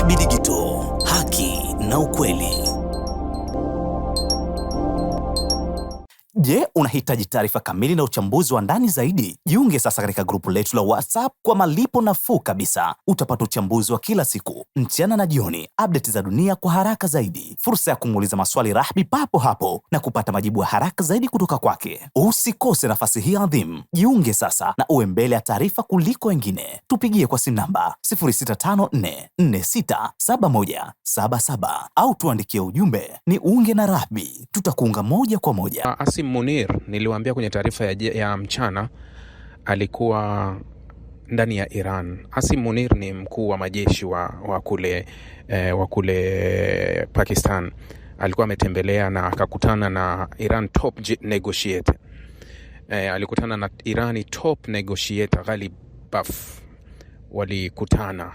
Rahby Digital, haki na ukweli. Je, unahitaji taarifa kamili na uchambuzi wa ndani zaidi? Jiunge sasa katika grupu letu la WhatsApp kwa malipo nafuu kabisa. Utapata uchambuzi wa kila siku, mchana na jioni, update za dunia kwa haraka zaidi, fursa ya kumuuliza maswali Rahby papo hapo na kupata majibu ya haraka zaidi kutoka kwake. Usikose nafasi hii adhimu. Jiunge sasa na uwe mbele ya taarifa kuliko wengine. Tupigie kwa simu namba 0654467177 au tuandikie ujumbe ni unge na Rahby. Tutakuunga moja kwa moja. Asim Munir, niliwaambia kwenye taarifa ya mchana, alikuwa ndani ya Iran. Asim Munir ni mkuu wa majeshi wa kule Pakistan. Alikuwa ametembelea na akakutana na Iran top negotiator. Alikutana na Irani top negotiator Ghalibaf. Walikutana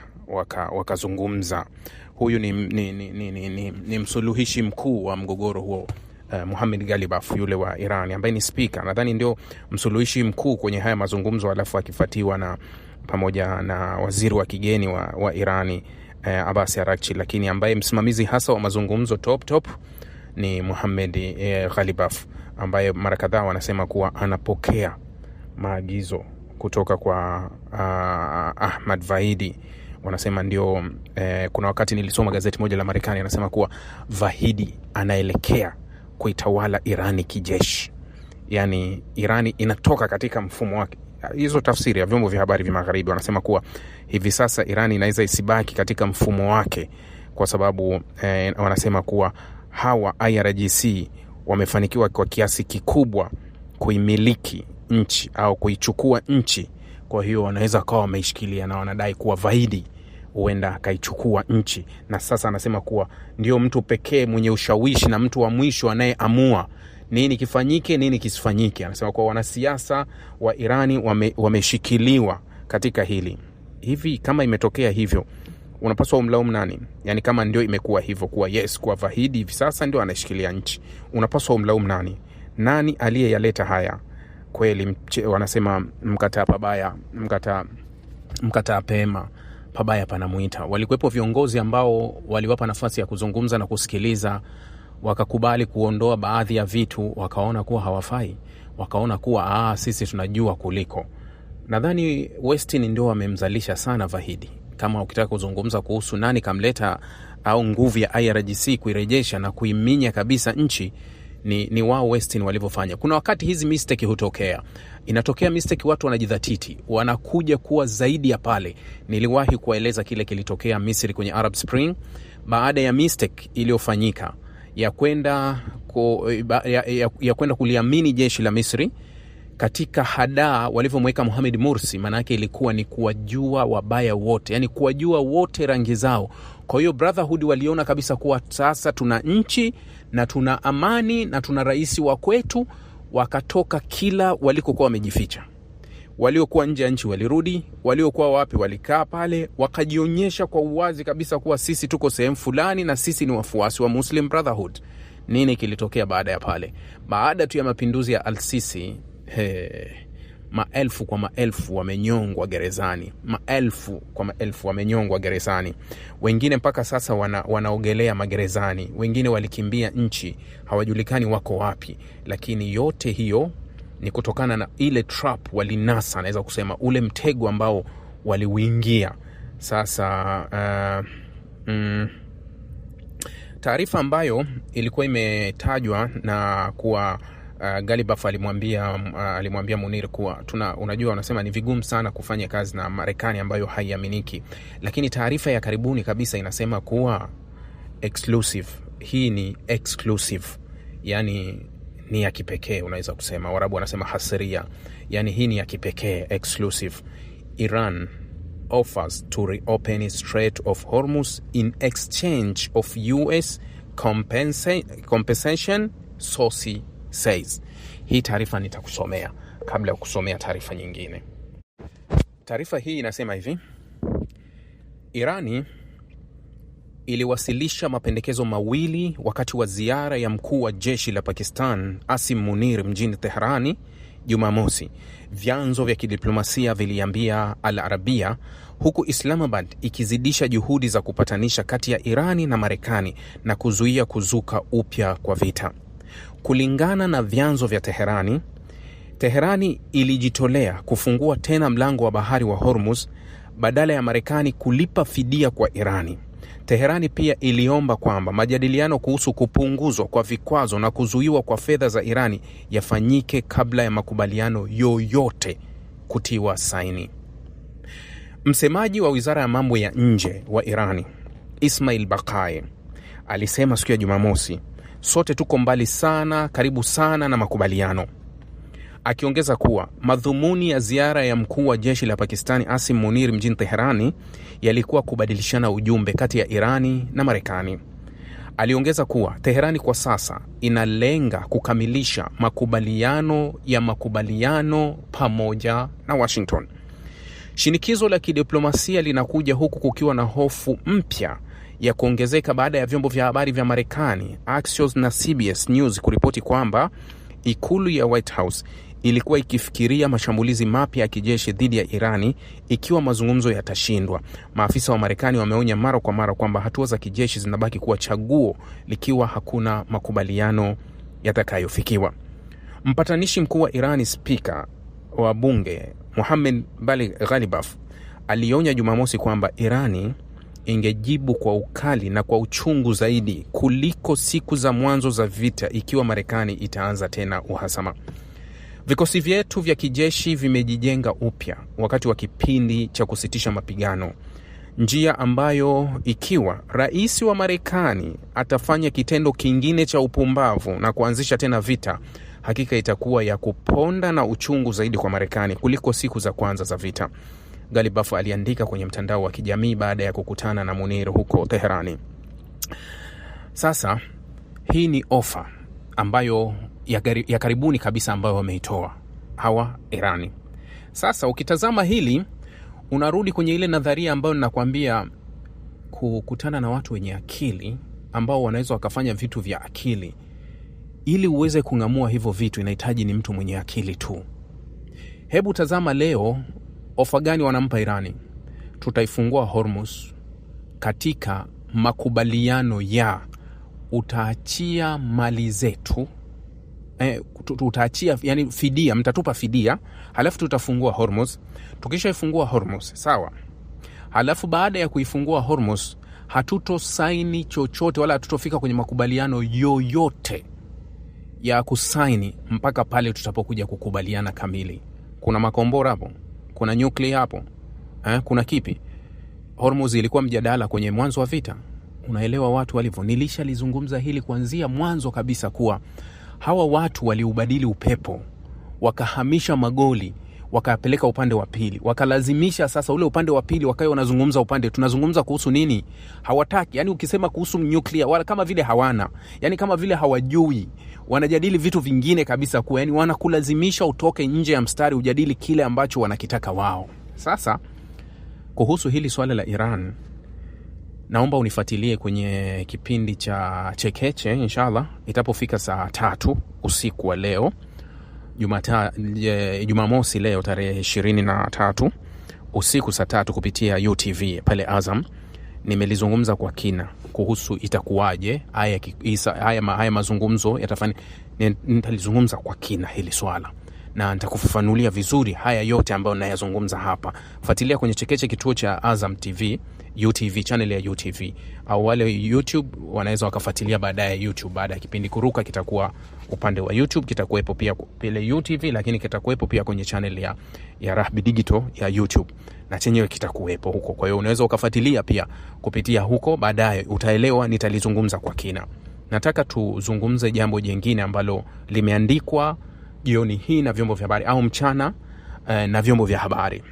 wakazungumza. Huyu ni msuluhishi mkuu wa mgogoro huo, Mohammad Ghalibaf, yule wa Iran ambaye ni speaker. Nadhani ndio msuluhishi mkuu kwenye haya mazungumzo, alafu akifuatiwa na pamoja na waziri wa kigeni wa Irani Abbas Araghchi, lakini ambaye msimamizi hasa wa mazungumzo top ni Mohammad Ghalibaf, ambaye mara kadhaa wanasema kuwa anapokea maagizo kutoka kwa Ahmad Vahidi. Wanasema ndio kuna wakati nilisoma gazeti moja la Marekani anasema kuwa Vahidi anaelekea kuitawala Irani kijeshi. Yani Irani inatoka katika mfumo wake. Hizo tafsiri ya vyombo vya habari vya magharibi. Wanasema kuwa hivi sasa Irani inaweza isibaki katika mfumo wake kwa sababu wanasema kuwa hawa IRGC wamefanikiwa kwa kiasi kikubwa kuimiliki nchi au kuichukua nchi. Kwa hiyo wanaweza kawa wameishikilia na wanadai kuwa Vahidi huenda akaichukua nchi. Na sasa anasema kuwa ndio mtu pekee mwenye ushawishi na mtu wa mwisho anayeamua nini kifanyike, nini kisifanyike. Anasema kuwa wanasiasa wa Irani wameshikiliwa katika hili. Hivi kama imetokea hivyo, unapaswa umlaumu nani? Yani kama ndio imekuwa hivyo kuwa yes, kuwa Vahidi hivi sasa ndio anashikilia nchi, unapaswa umlaumu nani? Nani aliyeyaleta haya? Kweli wanasema mkataa pabaya, mkataa pema, pabaya panamuita. Walikuwepo viongozi ambao waliwapa nafasi ya kuzungumza na kusikiliza, wakakubali kuondoa baadhi ya vitu, wakaona kuwa hawafai, wakaona kuwa sisi tunajua kuliko. Nadhani Westin ndio wamemzalisha sana Vahidi. Kama ukitaka kuzungumza kuhusu nani kamleta au nguvu ya IRGC kuirejesha na kuiminya kabisa nchi, ni wao Westin walivyofanya. Kuna wakati hizi mistake hutokea. Inatokea mistake, watu wanajidhatiti, wanakuja kuwa zaidi ya pale. Niliwahi kueleza kile kilitokea Misri kwenye Arab Spring, baada ya mistake iliyofanyika ya kwenda kuliamini jeshi la Misri katika hadaa walivyomweka Mohamed Morsi. Maana yake ilikuwa ni kuwajua wabaya wote, yani kuwajua wote rangi zao. Kwa hiyo Brotherhood waliona kabisa kuwa sasa tuna nchi na tuna amani na tuna rais wa kwetu. Wakatoka kila walikokuwa wamejificha. Waliokuwa nje ya nchi walirudi, waliokuwa wapi walikaa pale, wakajionyesha kwa uwazi kabisa kuwa sisi tuko sehemu fulani na sisi ni wafuasi wa Muslim Brotherhood. Nini kilitokea baada ya pale? Baada tu ya mapinduzi ya Al-Sisi, maelfu kwa maelfu wamenyongwa gerezani. Maelfu kwa maelfu wamenyongwa gerezani. Wengine mpaka sasa wanaogelea magerezani. Wengine walikimbia nchi, hawajulikani wako wapi. Lakini yote hiyo ni kutokana na ile trap walinasa, naweza kusema ule mtego ambao waliuingia. Sasa taarifa ambayo ilikuwa imetajwa na kuwa Ghalibaf alimwambia Munir kuwa unajua, wanasema ni vigumu sana kufanya kazi na Marekani ambayo haiaminiki, lakini taarifa ya karibuni kabisa inasema kuwa exclusive. Hii ni exclusive, yani ni ya kipekee, unaweza kusema. Warabu wanasema hasiria, yani hii ni ya kipekee, exclusive. Iran offers to reopen Strait of Hormuz in exchange of US compensation, Sosi says. Hii taarifa nitakusomea kabla ya kusomea taarifa nyingine. Taarifa hii inasema hivi: Irani iliwasilisha mapendekezo mawili wakati wa ziara ya mkuu wa jeshi la Pakistan Asim Munir mjini Teherani Jumamosi, vyanzo vya kidiplomasia viliambia Al Arabia, huku Islamabad ikizidisha juhudi za kupatanisha kati ya Irani na Marekani na kuzuia kuzuka upya kwa vita. Kulingana na vyanzo vya Teherani ilijitolea kufungua tena mlango wa bahari wa Hormuz badala ya Marekani kulipa fidia kwa Irani. Teherani pia iliomba kwamba majadiliano kuhusu kupunguzwa kwa vikwazo na kuzuiwa kwa fedha za Irani yafanyike kabla ya makubaliano yoyote kutiwa saini. Msemaji wa Wizara ya Mambo ya Nje wa Irani, Ismail Baqai, alisema siku ya Jumamosi, sote tuko mbali sana, karibu sana na makubaliano. Akiongeza kuwa madhumuni ya ziara ya mkuu wa jeshi la Pakistani Asim Munir mjini Teherani yalikuwa kubadilishana ujumbe kati ya Irani na Marekani. Aliongeza kuwa Teherani kwa sasa inalenga kukamilisha makubaliano pamoja na Washington. Shinikizo la kidiplomasia linakuja huku kukiwa na hofu mpya ya kuongezeka baada ya vyombo vya habari vya Marekani, Axios na CBS News kuripoti kwamba ikulu ya White House ilikuwa ikifikiria mashambulizi mapya ya kijeshi dhidi ya Irani ikiwa mazungumzo yatashindwa. Maafisa wa Marekani wameonya mara kwa mara kwamba hatua za kijeshi zinabaki kuwa chaguo likiwa hakuna makubaliano yatakayofikiwa. Mpatanishi mkuu wa Irani, spika wa bunge Mohammed Baligh Ghalibaf, alionya Jumamosi kwamba Irani ingejibu kwa ukali na kwa uchungu zaidi kuliko siku za mwanzo za vita ikiwa Marekani itaanza tena uhasama. Vikosi vyetu vya kijeshi vimejijenga upya wakati wa kipindi cha kusitisha mapigano, njia ambayo ikiwa rais wa Marekani atafanya kitendo kingine cha upumbavu na kuanzisha tena vita, hakika itakuwa ya kuponda na uchungu zaidi kwa Marekani kuliko siku za kwanza za vita, Ghalibaf aliandika kwenye mtandao wa kijamii baada ya kukutana na Munir huko Teherani. Sasa hii ni ofa ambayo ya karibuni kabisa ambayo wameitoa hawa Irani. Sasa ukitazama hili unarudi kwenye ile nadharia ambayo ninakwambia, kukutana na watu wenye akili ambao wanaweza wakafanya vitu vya akili. Ili uweze kungamua hivyo vitu inahitaji ni mtu mwenye akili tu. Hebu tazama leo ofa gani wanampa Irani. Tutaifungua Hormuz katika makubaliano ya utaachia mali zetu, utaachia yani fidia, mtatupa fidia, halafu tutafungua Hormuz. Tukishaifungua Hormuz, sawa, halafu baada ya kuifungua Hormuz hatutosaini chochote wala hatutofika kwenye makubaliano yoyote ya kusaini mpaka pale tutapokuja kukubaliana kamili. Kuna makombora hapo, kuna nyuklia hapo, kuna kipi? Hormuz ilikuwa mjadala kwenye mwanzo wa vita. Unaelewa watu walivyo. Nilishalizungumza hili kuanzia mwanzo kabisa kuwa hawa watu waliubadili upepo, wakahamisha magoli, wakapeleka upande wa pili, wakalazimisha sasa ule upande wa pili wakae wanazungumza upande. Tunazungumza kuhusu nini? Hawataki. Yani ukisema kuhusu nyuklia wala kama vile hawana, yani kama vile hawajui, wanajadili vitu vingine kabisa, kwa yani wanakulazimisha utoke nje ya mstari ujadili kile ambacho wanakitaka wao. Sasa kuhusu hili swala la Iran, naomba unifuatilie kwenye kipindi cha Chekeche inshallah itapofika saa 3 usiku wa leo, Jumamosi leo tarehe 23 usiku saa 3 kupitia UTV pale Azam. Nimelizungumza kwa kina kuhusu itakuwaje haya mazungumzo yatafanya. Nitalizungumza kwa kina hili swala na nitakufafanulia vizuri haya yote ambayo ninayazungumza hapa. Fuatilia kwenye Chekeche kituo cha Azam TV, UTV, channel ya UTV, au wale YouTube wanaweza wakafuatilia baadaye YouTube. Baada ya kipindi kuruka kitakuwa upande wa YouTube, kitakuwepo pia pale UTV, lakini kitakuwepo pia kwenye channel ya Rahby Digital ya YouTube na chenyewe kitakuwepo huko. Kwa hiyo unaweza ukafuatilia pia kupitia huko, baadaye utaelewa nitalizungumza kwa kina. Nataka tuzungumze jambo jingine ambalo limeandikwa jioni hii na vyombo vya habari au mchana na vyombo vya habari.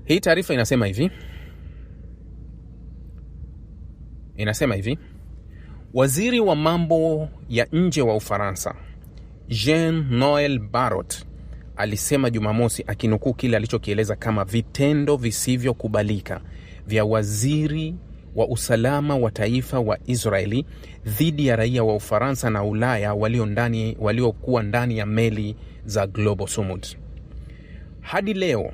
Hii taarifa inasema hivi. Waziri wa mambo ya nje wa Ufaransa, Jean-Noel Barrot, alisema Jumamosi, akinukuu kile alichokieleza kama vitendo visivyokubalika vya waziri wa usalama wa taifa wa Israeli dhidi ya raia wa Ufaransa na Ulaya waliokuwa ndani ya meli za Global Sumud. Hadi leo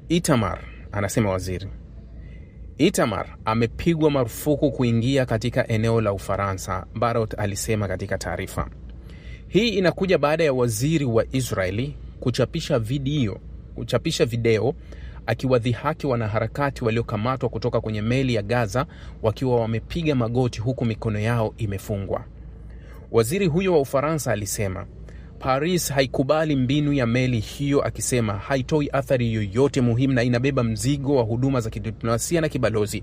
Itamar, anasema waziri, Itamar amepigwa marufuku kuingia katika eneo la Ufaransa, Barot alisema katika taarifa. Hii inakuja baada ya waziri wa Israeli kuchapisha video akiwadhihaki wanaharakati waliokamatwa kutoka kwenye meli ya Gaza wakiwa wamepiga magoti huku mikono yao imefungwa. Waziri huyo wa Ufaransa alisema Paris haikubali mbinu ya meli hiyo, akisema haitoi athari yoyote muhimu na inabeba mzigo wa huduma za kidiplomasia na kibalozi.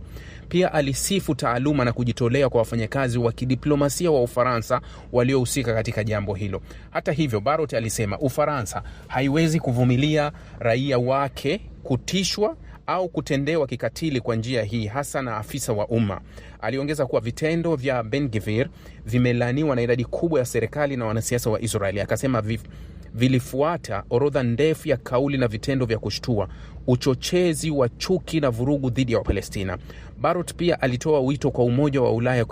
Pia alisifu taaluma na kujitolea kwa wafanyakazi wa kidiplomasia wa Ufaransa waliohusika katika jambo hilo. Hata hivyo, Barot alisema Ufaransa haiwezi kuvumilia raia wake kutishwa au kutendewa kikatili kwa njia hii, hasa na afisa wa umma. Aliongeza kuwa vitendo vya Ben-Gvir vimelaniwa na idadi kubwa ya serikali na wanasiasa wa Israeli. Akasema vilifuata orodha ndefu ya kauli na vitendo vya kushtua, uchochezi wa chuki na vurugu dhidi ya Wapalestina. Barot pia alitoa wito kwa Umoja wa Ulaya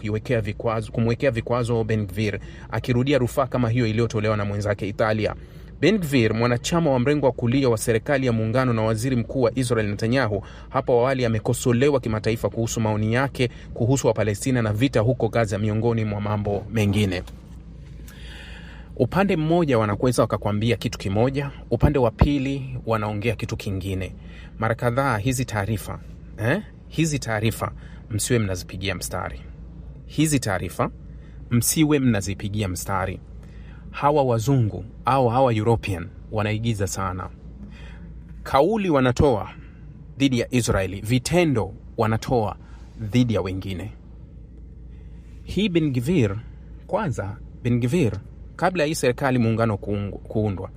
kumwekea vikwazo Ben-Gvir, akirudia rufaa kama hiyo iliyotolewa na mwenzake Italia. Ben-Gvir, mwanachama wa mrengo wa kulia wa serikali ya muungano na waziri mkuu wa Israel Netanyahu, hapo awali amekosolewa kimataifa kuhusu maoni yake kuhusu Wapalestina na vita huko Gaza, miongoni mwa mambo mengine. Upande mmoja wanakuweza wakakwambia kitu kimoja, upande wa pili wanaongea kitu kingine. Mara kadhaa hizi taarifa msiwe mnazipigia mstari. Hawa wazungu au hawa European wanaigiza sana. Kauli wanatoa dhidi ya Israeli, vitendo wanatoa dhidi ya wengine. Hii Ben-Gvir, kabla ya hii serikali muungano kuundwa,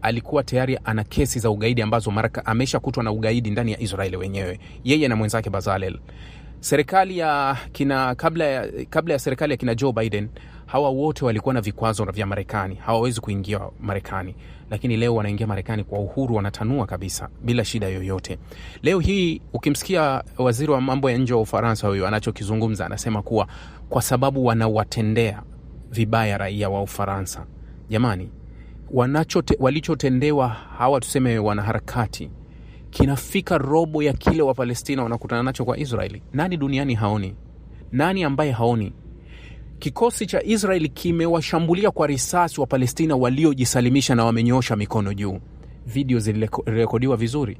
alikuwa tayari ana kesi za ugaidi ambazo ameshakutwa na ugaidi ndani ya Israeli wenyewe, yeye na mwenzake Bezalel. Serikali ya kabla ya serikali ya kina Joe Biden, hawa wote walikuwa na vikwazo vya Marekani, hawawezi kuingia Marekani, lakini leo wanaingia Marekani kwa uhuru, wanatanua kabisa bila shida yoyote. Leo hii ukimsikia waziri wa mambo ya nje wa Ufaransa huyo anachokizungumza, anasema kuwa kwa sababu wanawatendea vibaya raia wa Ufaransa. Jamani, walichotendewa hawa tuseme wanaharakati kinafika robo ya kile wa Palestina wanakutana nacho kwa Israeli. Nani duniani haoni? Nani ambaye haoni? Kikosi cha Israeli kimewashambulia kwa risasi wa Palestina waliojisalimisha na wamenyoosha mikono juu. Video zilirekodiwa vizuri.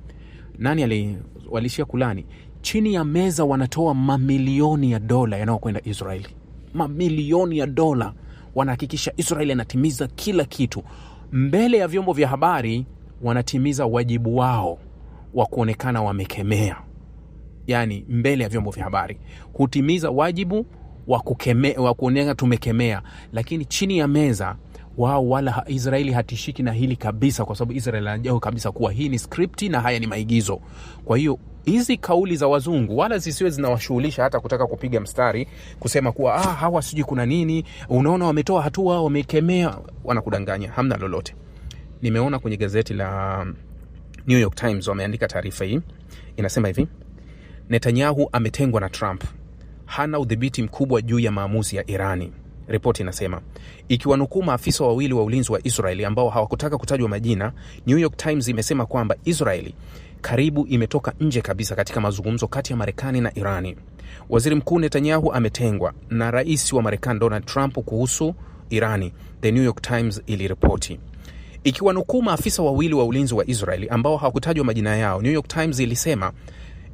Nani walishia kulani? Chini ya meza wanatoa mamilioni ya dola yanayokwenda Israeli. Mamilioni ya dola wanahakikisha Israeli inatimiza kila kitu. Mbele ya vyombo vya habari wanatimiza wajibu wao wa kuonekana wamekemea. Yani mbele ya vyombo vya habari hutimiza wajibu wa kuonekana tumekemea, lakini chini ya meza wao wala Israeli hatishiki na hili kabisa, kwa sababu Israeli anajua kabisa kuwa hii ni scripti na haya ni maigizo. Kwa hiyo hizi kauli za wazungu wala zisiwe zinawashughulisha hata kutaka kupiga mstari kusema kuwa hawa siji kuna nini, unaona wametoa hatua, wamekemea. Wanakudanganya, hamna lolote. Nimeona kwenye gazeti la New York Times wameandika taarifa hii, inasema hivi: Netanyahu ametengwa na Trump, hana udhibiti mkubwa juu ya maamuzi ya Irani. Ripoti inasema, ikiwanukuu maafisa wawili wa ulinzi wa Israeli ambao hawakutaka kutajwa majina, New York Times imesema kwamba Israeli karibu imetoka nje kabisa katika mazungumzo kati ya Marekani na Irani. Waziri Mkuu Netanyahu ametengwa na rais wa Marekani Donald Trump kuhusu Irani, The New York Times iliripoti. Ikiwanukuu maafisa wawili wa ulinzi wa Israeli ambao hawakutajwa majina yao, New York Times ilisema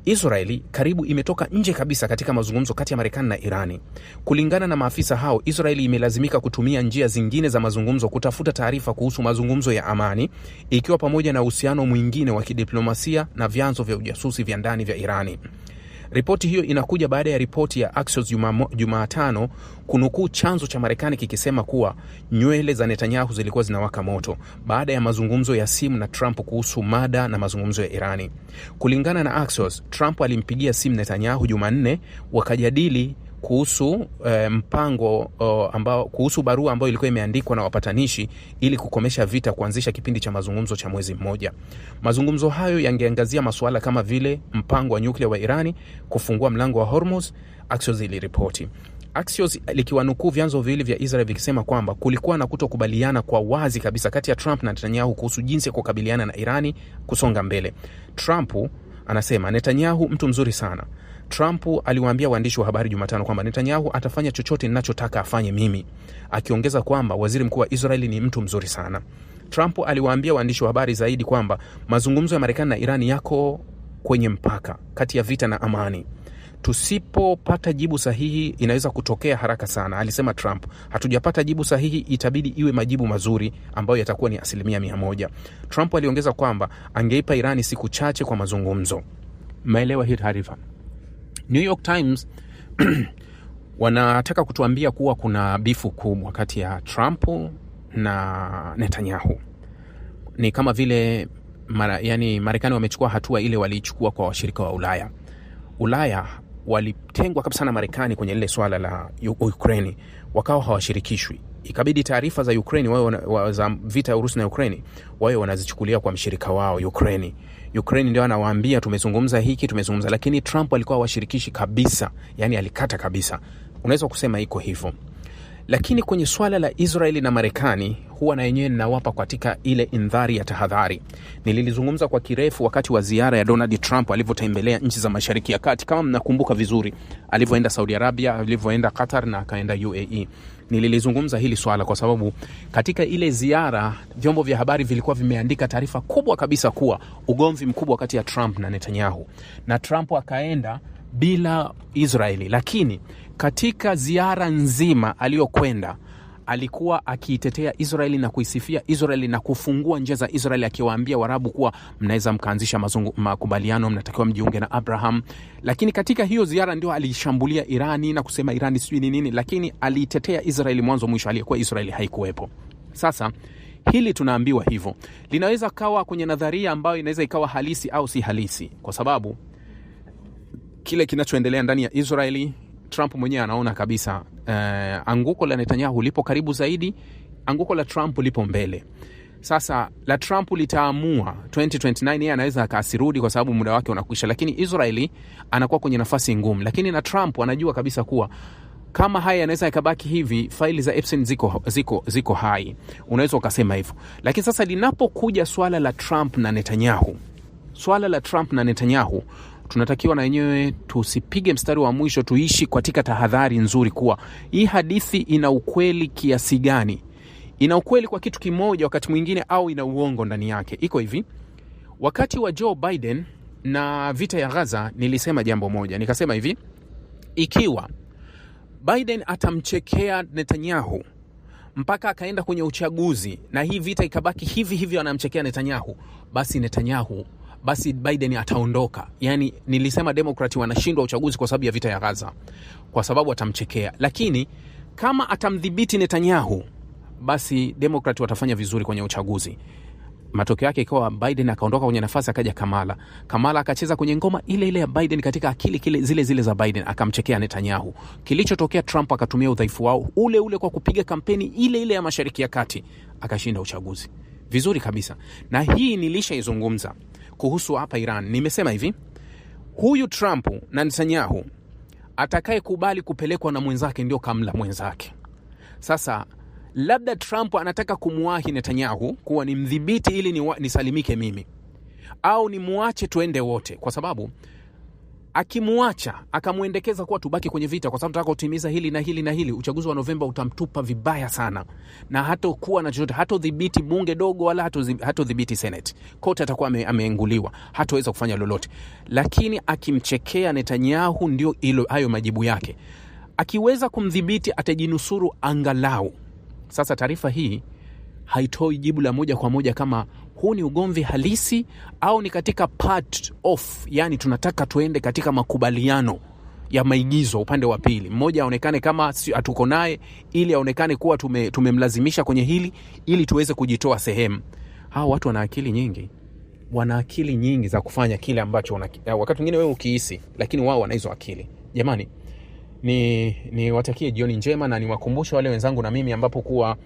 Israeli karibu imetoka nje kabisa katika mazungumzo kati ya Marekani na Irani. Kulingana na maafisa hao, Israeli imelazimika kutumia njia zingine za mazungumzo kutafuta taarifa kuhusu mazungumzo ya amani, ikiwa pamoja na uhusiano mwingine wa kidiplomasia na vyanzo vya ujasusi vya ndani vya Irani. Ripoti hiyo inakuja baada ya ripoti ya Axios Jumatano kunukuu chanzo cha Marekani kikisema kuwa nywele za Netanyahu zilikuwa zinawaka moto baada ya mazungumzo ya simu na Trump kuhusu mada na mazungumzo ya Irani. Kulingana na Axios, Trump alimpigia simu Netanyahu Jumanne wakajadili kuhusu mpango ambao kuhusu barua ambayo ilikuwa imeandikwa na wapatanishi ili kukomesha vita, kuanzisha kipindi cha mazungumzo cha mwezi mmoja. Mazungumzo hayo yangeangazia masuala kama vile mpango wa nyuklia wa Irani, kufungua mlango wa Hormuz, Axios iliripoti. Axios likiwanukuu vyanzo viwili vya Israel vikisema kwamba kulikuwa na kutokubaliana kwa wazi kabisa kati ya Trump na Netanyahu kuhusu jinsi ya kukabiliana na Irani kusonga mbele. Trump anasema Netanyahu mtu mzuri sana. Trump aliwaambia waandishi wa habari Jumatano kwamba Netanyahu atafanya chochote ninachotaka afanye mimi, akiongeza kwamba waziri mkuu wa Israeli ni mtu mzuri sana. Trump aliwaambia waandishi wa habari zaidi kwamba mazungumzo ya Marekani na Irani yako kwenye mpaka kati ya vita na amani. Tusipopata jibu sahihi inaweza kutokea haraka sana, alisema Trump. Hatujapata jibu sahihi, itabidi iwe majibu mazuri ambayo yatakuwa ni 100%. Trump aliongeza kwamba angeipa Irani siku chache kwa mazungumzo. Maelewa hii taarifa. New York Times wanataka kutuambia kuwa kuna bifu kubwa kati ya Trump na Netanyahu. Ni kama vile Marekani wamechukua hatua ile walichukua kwa washirika wa Ulaya walitengwa kabisa na Marekani kwenye lile swala la Ukraine, wakawa hawashirikishwi. Ikabidi taarifa za Ukraine wao za vita ya Urusi na Ukraine wao wanazichukulia kwa mshirika wao Ukraine. Ukraine ndio anawaambia tumezungumza hiki, tumezungumza, lakini Trump alikuwa washirikishi kabisa, yani alikata kabisa. Unaweza kusema iko hivyo. Lakini kwenye swala la Israeli na Marekani huwa na yenyewe ninawapa katika ile indhari ya tahadhari. Nililizungumza kwa kirefu wakati wa ziara ya Donald Trump alivyotembelea nchi za Mashariki ya Kati, kama mnakumbuka vizuri, alivyoenda Saudi Arabia, alivyoenda Qatar na akaenda UAE. Nililizungumza hili swala kwa sababu katika ile ziara vyombo vya habari vilikuwa vimeandika taarifa kubwa kabisa kuwa ugomvi mkubwa kati ya Trump na Netanyahu, na Trump akaenda bila Israeli. Lakini katika ziara nzima aliyokwenda alikuwa akiitetea Israeli na kuisifia Israeli na kufungua njia za Israeli, akiwaambia Waarabu kuwa mnaweza mkaanzisha makubaliano, mnatakiwa mjiunge na Abraham. Lakini katika hiyo ziara ndio alishambulia Irani na kusema Irani sijui ni nini, lakini aliitetea Israeli mwanzo mwisho, aliyekuwa Israeli haikuwepo. Sasa hili tunaambiwa hivyo linaweza kawa kwenye nadharia ambayo inaweza ikawa halisi au si halisi, kwa sababu kile kinachoendelea ndani ya Israeli, Trump mwenyewe anaona kabisa anguko la Netanyahu lipo karibu zaidi, anguko la Trump lipo mbele. Sasa la Trump litaamua 2029 yeye anaweza akasirudi kwa sababu muda wake unakwisha, lakini Israeli anakuwa kwenye nafasi ngumu. Lakini na Trump anajua kabisa kuwa kama haya yanaweza yakabaki hivi, faili za Epstein ziko hai, unaweza ukasema hivyo. Lakini sasa linapokuja swala la Trump na Netanyahu, tunatakiwa na wenyewe tusipige mstari wa mwisho, tuishi katika tahadhari nzuri kuwa hii hadithi ina ukweli kiasi gani. Ina ukweli kwa kitu kimoja wakati mwingine, au ina uongo ndani yake. Iko hivi, wakati wa Joe Biden na vita ya Gaza nilisema jambo moja, nikasema hivi, ikiwa Biden atamchekea Netanyahu mpaka akaenda kwenye uchaguzi na hii vita ikabaki hivi anamchekea Netanyahu, basi Biden ataondoka. Yani nilisema Demokrati wanashindwa uchaguzi kwa sababu ya vita ya Gaza, kwa sababu atamchekea. Lakini kama atamdhibiti Netanyahu, basi Demokrati watafanya vizuri kwenye uchaguzi. Matokeo yake ikawa Biden akaondoka kwenye nafasi, akaja Kamala akacheza kwenye ngoma ile ya Biden, katika akili zile za Biden, akamchekea Netanyahu. Kilichotokea, Trump akatumia udhaifu wao ule kwa kupiga kampeni ile ya Mashariki ya Kati, akashinda uchaguzi vizuri kabisa. Na hii nilishaizungumza kuhusu hapa Iran. Nimesema hivi, huyu Trump na Netanyahu atakaye kubali kupelekwa na mwenzake ndio kamla mwenzake. Sasa labda Trump anataka kumuahi Netanyahu kuwa ni mdhibiti ili nisalimike mimi, au ni muache tuende wote, kwa sababu akimuacha akamuendekeza kuwa tubaki kwenye vita kwa sababu tunataka kutimiza hili na hili na hili, uchaguzi wa Novemba utamtupa vibaya sana, na hatakuwa na chochote, hatodhibiti bunge dogo wala hatodhibiti Senate, kote atakuwa ameenguliwa, hataweza kufanya lolote. Lakini akimchekea Netanyahu ndio hayo majibu yake. Akiweza kumdhibiti atajinusuru angalau. Sasa taarifa hii haitoi jibu la moja kwa moja kama huu ni ugomvi halisi au ni katika part of, yani tunataka tuende katika makubaliano ya maigizo upande wa pili. Mmoja aonekane kama hatuko naye ili aonekane kuwa tumemlazimisha kwenye hili ili tuweze kujitoa sehemu. Hao watu wana akili nyingi za kufanya kile ambacho wakati mwingine wewe ukihisi, lakini wao wana hizo akili. Jamani, ni watakie jioni njema, na niwakumbushe wale wenzangu na mimi ambapo kuwa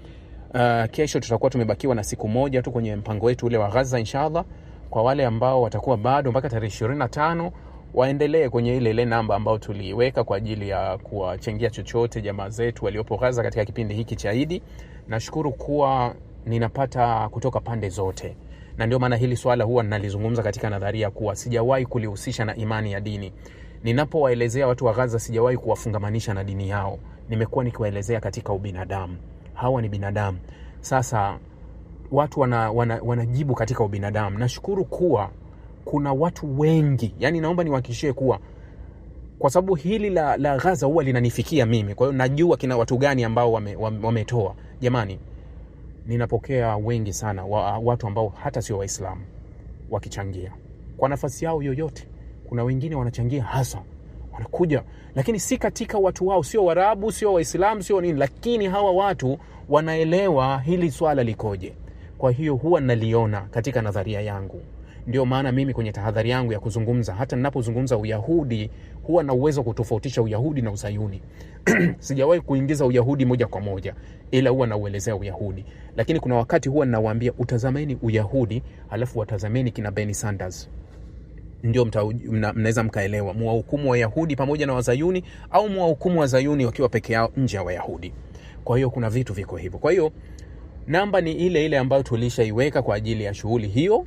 kesho tutakuwa tumebakiwa na siku moja tu kwenye mpango wetu ule wa Gaza inshallah. Kwa wale ambao watakuwa bado mpaka tarehe 25 waendelee kwenye ile namba ambao tuliweka kwa ajili ya kuwachangia chochote jamaa zetu waliopo Gaza katika kipindi hiki cha Idi. Nashukuru kuwa ninapata kutoka pande zote, na ndio maana hili swala huwa ninalizungumza katika nadharia kuwa sijawahi kulihusisha na imani ya dini. Ninapowaelezea watu wa Gaza sijawahi kuwafungamanisha na dini yao. Nimekuwa nikiwaelezea katika ubinadamu. Hawa ni binadamu. Sasa watu wanajibu katika ubinadamu. Nashukuru kuwa kuna watu wengi, yani naomba niwahakikishie kuwa kwa sababu hili la Gaza huwa linanifikia mimi. Kwa hiyo najua kina watu gani ambao wametoa. Jamani, ninapokea wengi sana watu ambao hata sio Waislamu wakichangia kwa nafasi yao yoyote. Kuna wengine wanachangia hasa wanakuja, lakini si katika watu wao, sio Waarabu, sio Waislamu, sio nini, lakini hawa watu wanaelewa hili swala likoje. Kwa hiyo huwa naliona katika nadharia yangu. Ndio maana mimi kwenye tahadhari yangu ya kuzungumza, hata ninapozungumza Uyahudi, huwa na uwezo kutofautisha Uyahudi na Uzayuni. Sijawahi kuingiza Uyahudi moja kwa moja, ila huwa nauelezea Uyahudi. Lakini kuna wakati huwa ninawaambia utazameni Uyahudi, alafu watazameni kina Bernie Sanders. Ndio mnaweza mkaelewa muwahukumu wa Yahudi pamoja na Wazayuni, au muwahukumu wa Zayuni wakiwa peke yao nje ya Wayahudi. Kwa hiyo kuna vitu viko hivyo. Kwa hiyo namba ni ile ambayo tulishaiweka kwa ajili ya shughuli hiyo,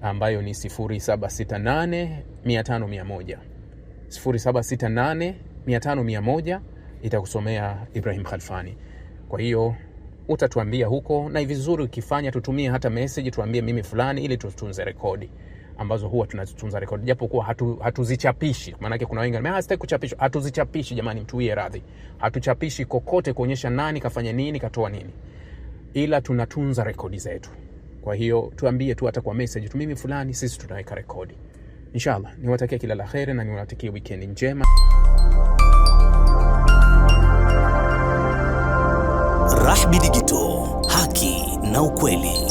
ambayo ni 0768500100. 0768500100 itakusomea Ibrahim Khalfani. Kwa hiyo utatuambia huko, na vizuri ukifanya tutumie hata message, tuambie mimi fulani, ili tutunze rekodi ambazo huwa tunazitunza rekodi, japo kuwa hatuzichapishi. Maana yake kuna wengi wanasema sitaki kuchapisha. Hatuzichapishi jamani, mtuwie radhi. Hatuchapishi kokote kuonyesha nani kafanya nini, katoa nini, ila tunatunza rekodi zetu. Kwa hiyo tuambie tu hata kwa message tu, mimi fulani, sisi tunaweka rekodi. Inshallah niwatakia kila la kheri na niwatakia weekend njema. Rahby Digital, haki na ukweli.